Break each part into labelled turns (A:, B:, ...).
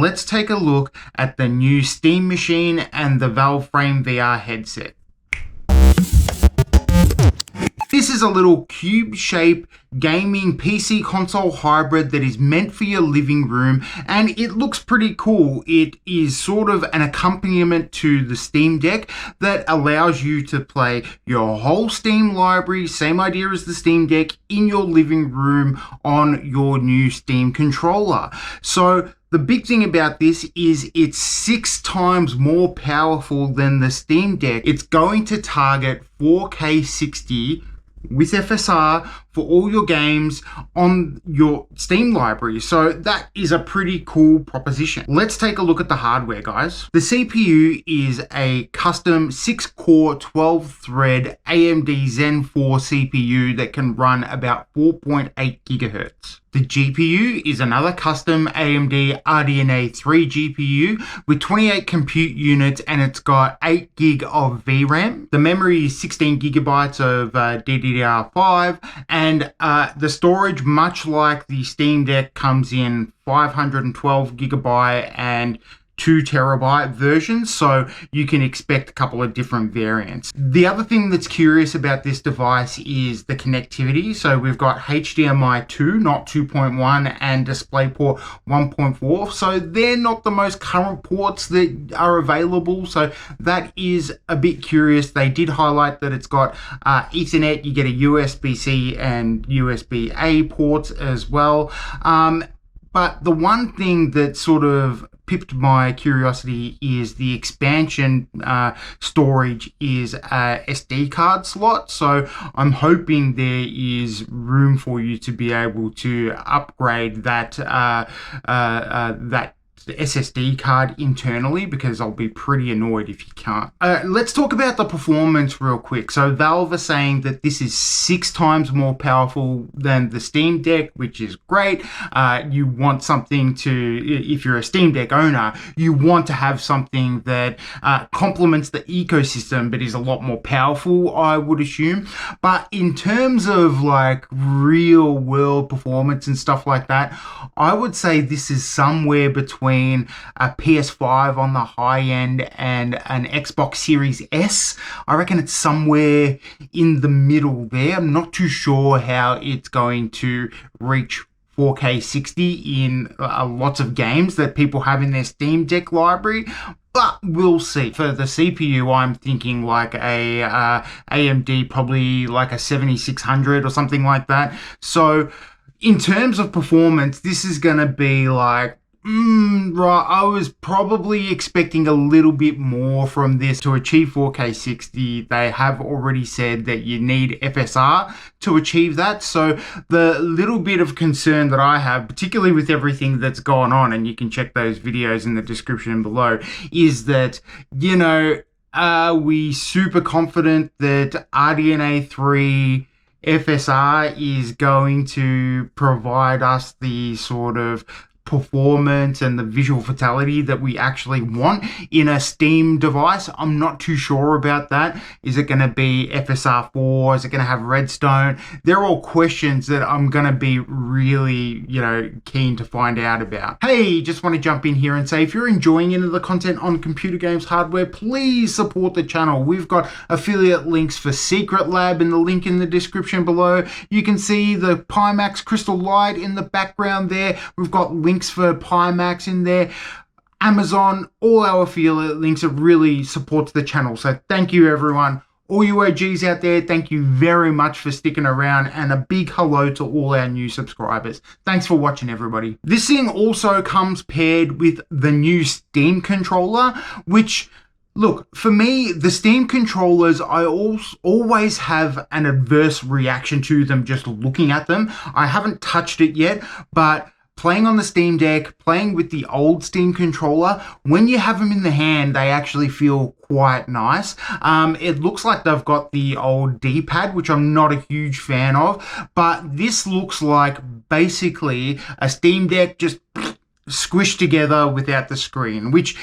A: let's take a look at the new Steam Machine and the Valve Frame VR headset. This is a little cube-shaped gaming PC console hybrid that is meant for your living room, and it looks pretty cool. It is sort of an accompaniment to the Steam Deck that allows you to play your whole Steam library, same idea as the Steam Deck, in your living room on your new Steam controller. So the big thing about this is it's 6 times more powerful than the Steam Deck. It's going to target 4K 60 with FSR for all your games on your Steam library. So that is a pretty cool proposition. Let's take a look at the hardware, guys. The CPU is a custom 6-core, 12-thread AMD Zen 4 CPU that can run about 4.8 gigahertz. The GPU is another custom AMD RDNA 3 GPU with 28 compute units, and it's got 8 gig of VRAM. The memory is 16 gigabytes of DDR5, and the storage, much like the Steam Deck, comes in 512 gigabyte and 2 terabyte versions, so you can expect a couple of different variants. The other thing that's curious about this device is the connectivity. So we've got HDMI 2, not 2.1, and DisplayPort 1.4. So they're not the most current ports that are available. So that is a bit curious. They did highlight that it's got Ethernet. You get a USB-C and USB-A ports as well. But the one thing that sort of pipped my curiosity is the expansion storage is a SD card slot. So I'm hoping there is room for you to be able to upgrade that that SSD card internally, because I'll be pretty annoyed if you can't. Let's talk about the performance real quick. So Valve are saying that this is 6 times more powerful than the Steam Deck, which is great. You want something to, if you're a Steam Deck owner, you want to have something that complements the ecosystem but is a lot more powerful, I would assume. But in terms of like real world performance and stuff like that, I would say this is somewhere between a PS5 on the high end and an Xbox Series S. I reckon it's somewhere in the middle there. I'm not too sure how it's going to reach 4K 60 in lots of games that people have in their Steam Deck library, but we'll see. For the CPU, I'm thinking like a AMD, probably like a 7600 or something like that. So in terms of performance, this is going to be like, right, I was probably expecting a little bit more from this to achieve 4K 60. They have already said that you need FSR to achieve that. So the little bit of concern that I have, particularly with everything that's gone on, and you can check those videos in the description below, is that, you know, are we super confident that RDNA 3 FSR is going to provide us the sort of performance and the visual fidelity that we actually want in a Steam device? I'm not too sure about that. Is it going to be FSR 4? Is it going to have Redstone? They're all questions that I'm going to be really, keen to find out about. Hey, just want to jump in here and say, if you're enjoying any of the content on computer games hardware, please support the channel. We've got affiliate links for Secret Lab in the link in the description below. You can see the Pimax Crystal Light in the background there. We've got links for Pimax in there. Amazon, all our affiliate links. It really supports the channel. So thank you, everyone. All you OGs out there, thank you very much for sticking around, and a big hello to all our new subscribers. Thanks for watching, everybody. This thing also comes paired with the new Steam controller, which, look, for me, the Steam controllers, I always have an adverse reaction to them just looking at them. I haven't touched it yet, but playing on the Steam Deck, playing with the old Steam controller, when you have them in the hand, they actually feel quite nice. It looks like they've got the old D-pad, which I'm not a huge fan of, but this looks like basically a Steam Deck just squished together without the screen, which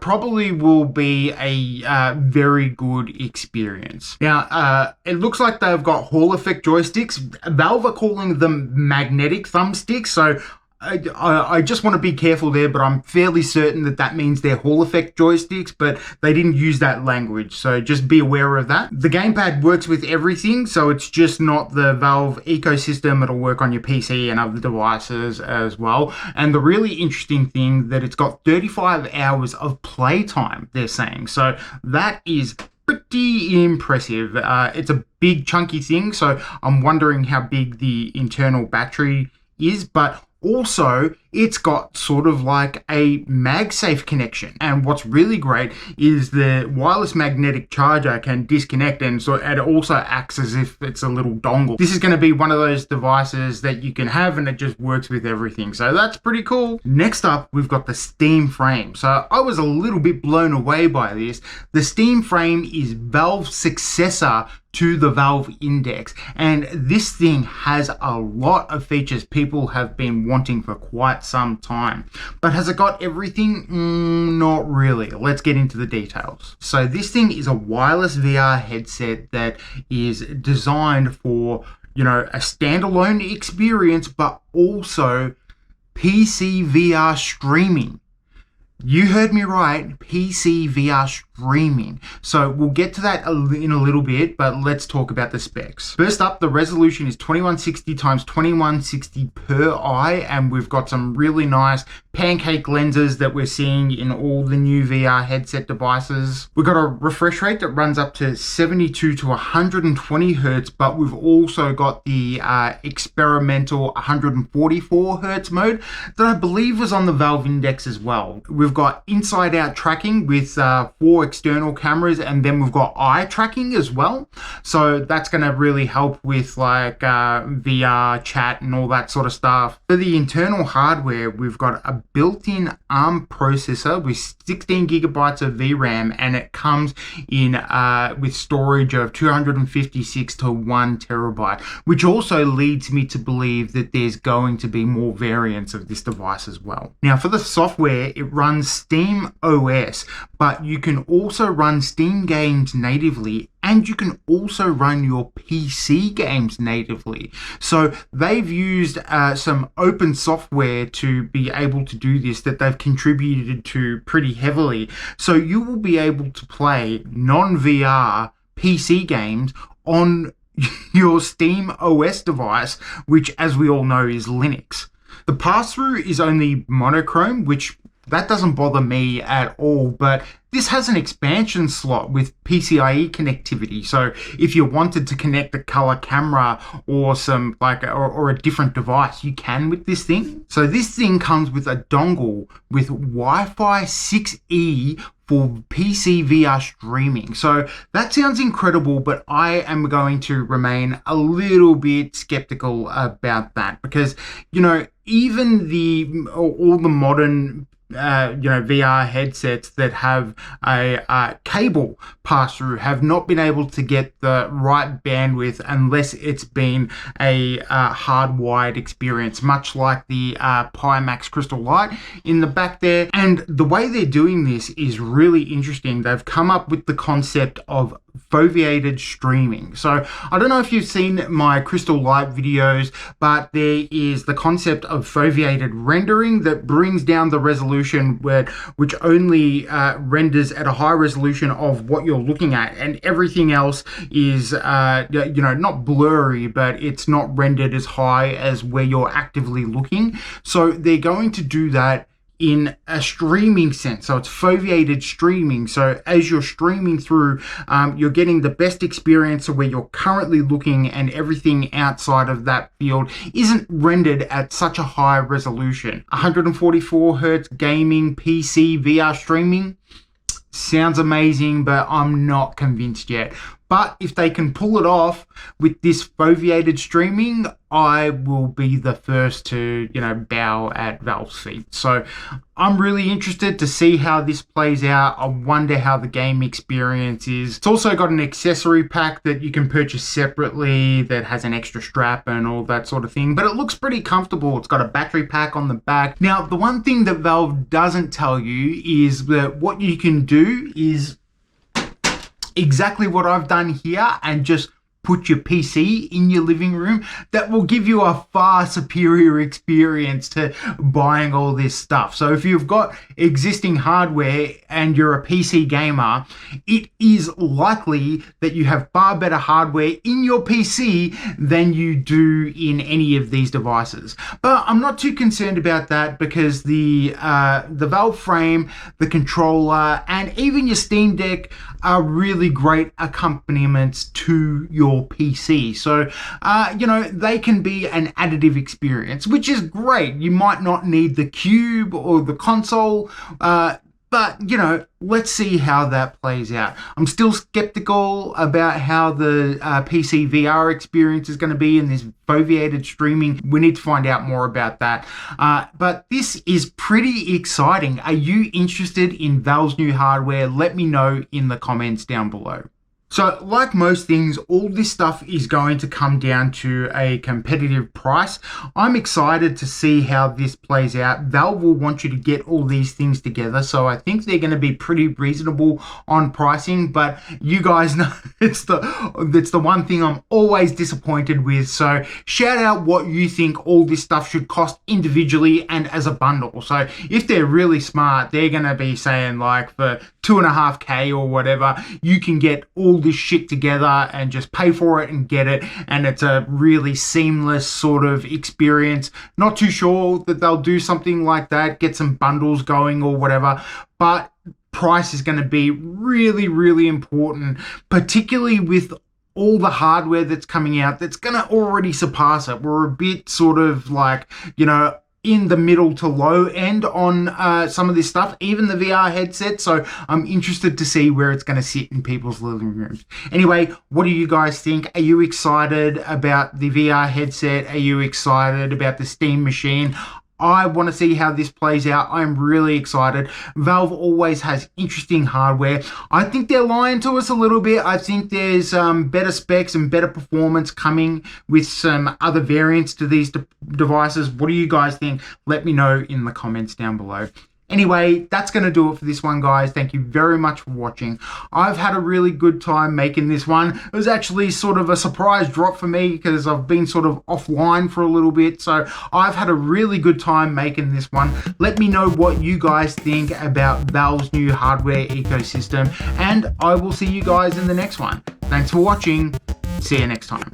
A: probably will be a very good experience. Now it looks like they've got Hall effect joysticks. Valve are calling them magnetic thumbsticks, so I just want to be careful there, but I'm fairly certain that that means they're Hall effect joysticks, but they didn't use that language, so just be aware of that. The gamepad works with everything, so it's just not the Valve ecosystem. It'll work on your PC and other devices as well. And the really interesting thing that it's got 35 hours of playtime, they're saying. So that is pretty impressive. It's a big chunky thing, so I'm wondering how big the internal battery is, but also, it's got sort of like a MagSafe connection. And what's really great is the wireless magnetic charger can disconnect, and so it also acts as if it's a little dongle. This is going to be one of those devices that you can have and it just works with everything. So that's pretty cool. Next up, we've got the Steam Frame. So I was a little bit blown away by this. The Steam Frame is Valve's successor to the Valve Index, and this thing has a lot of features people have been wanting for quite some time. But has it got everything? Not really. Let's get into the details. So this thing is a wireless VR headset that is designed for, you know, a standalone experience, but also PC VR streaming. You heard me right, PC VR streaming. So we'll get to that in a little bit, but let's talk about the specs. First up, the resolution is 2160 x 2160 per eye, and we've got some really nice pancake lenses that we're seeing in all the new VR headset devices. We've got a refresh rate that runs up to 72 to 120 hertz, but we've also got the experimental 144 hertz mode that I believe was on the Valve Index as well. We've got inside out tracking with 4 external cameras, and then we've got eye tracking as well. So that's going to really help with like VR chat and all that sort of stuff. For the internal hardware, we've got a built-in ARM processor with 16 gigabytes of VRAM, and it comes in with storage of 256 to 1 terabyte, which also leads me to believe that there's going to be more variants of this device as well. Now for the software, it runs Steam OS, but you can also run Steam games natively, and you can also run your PC games natively. So they've used some open software to be able to do this that they've contributed to pretty heavily. So you will be able to play non-VR PC games on your Steam OS device, which, as we all know, is Linux. The pass-through is only monochrome, which that doesn't bother me at all, but this has an expansion slot with PCIe connectivity. So if you wanted to connect a color camera or some or a different device, you can with this thing. So this thing comes with a dongle with Wi-Fi 6E for PC VR streaming. So that sounds incredible, but I am going to remain a little bit skeptical about that because, you know, even all the modern VR headsets that have a cable pass through have not been able to get the right bandwidth unless it's been a hardwired experience, much like the Pimax Crystal Light in the back there. And the way they're doing this is really interesting. They've come up with the concept of foveated streaming. So I don't know if you've seen my Crystal Light videos, but there is the concept of foveated rendering that brings down the resolution which only renders at a high resolution of what you're looking at, and everything else is not blurry, but it's not rendered as high as where you're actively looking. So they're going to do that in a streaming sense. So it's foveated streaming. So as you're streaming through, you're getting the best experience of where you're currently looking, and everything outside of that field isn't rendered at such a high resolution. 144 hertz gaming PC VR streaming sounds amazing, but I'm not convinced yet. But if they can pull it off with this foveated streaming, I will be the first to, bow at Valve's feet. So I'm really interested to see how this plays out. I wonder how the game experience is. It's also got an accessory pack that you can purchase separately that has an extra strap and all that sort of thing, but it looks pretty comfortable. It's got a battery pack on the back. Now, the one thing that Valve doesn't tell you is that what you can do is exactly what I've done here and just put your PC in your living room, that will give you a far superior experience to buying all this stuff. So if you've got existing hardware and you're a PC gamer, it is likely that you have far better hardware in your PC than you do in any of these devices. But I'm not too concerned about that, because the Valve frame, the controller, and even your Steam Deck are really great accompaniments to your PC. So, they can be an additive experience, which is great. You might not need the cube or the console, but, let's see how that plays out. I'm still skeptical about how the PC VR experience is going to be in this foveated streaming. We need to find out more about that. But this is pretty exciting. Are you interested in Valve's new hardware? Let me know in the comments down below. So like most things, all this stuff is going to come down to a competitive price. I'm excited to see how this plays out. Valve will want you to get all these things together, so I think they're going to be pretty reasonable on pricing, but you guys know it's the one thing I'm always disappointed with. So shout out what you think all this stuff should cost individually and as a bundle. So if they're really smart, they're going to be saying like for $2.5K or whatever, you can get all this shit together and just pay for it and get it, and it's a really seamless sort of experience. Not too sure that they'll do something like that, get some bundles going or whatever, but price is going to be really, really important, particularly with all the hardware that's coming out that's going to already surpass it. We're a bit sort of like, in the middle to low end on some of this stuff, even the VR headset. So I'm interested to see where it's going to sit in people's living rooms. Anyway, what do you guys think? Are you excited about the VR headset? Are you excited about the Steam machine? I want to see how this plays out. I'm really excited. Valve always has interesting hardware. I think they're lying to us a little bit. I think there's better specs and better performance coming with some other variants to these devices. What do you guys think? Let me know in the comments down below. Anyway, that's going to do it for this one, guys. Thank you very much for watching. I've had a really good time making this one. It was actually sort of a surprise drop for me because I've been sort of offline for a little bit. So I've had a really good time making this one. Let me know what you guys think about Valve's new hardware ecosystem, and I will see you guys in the next one. Thanks for watching. See you next time.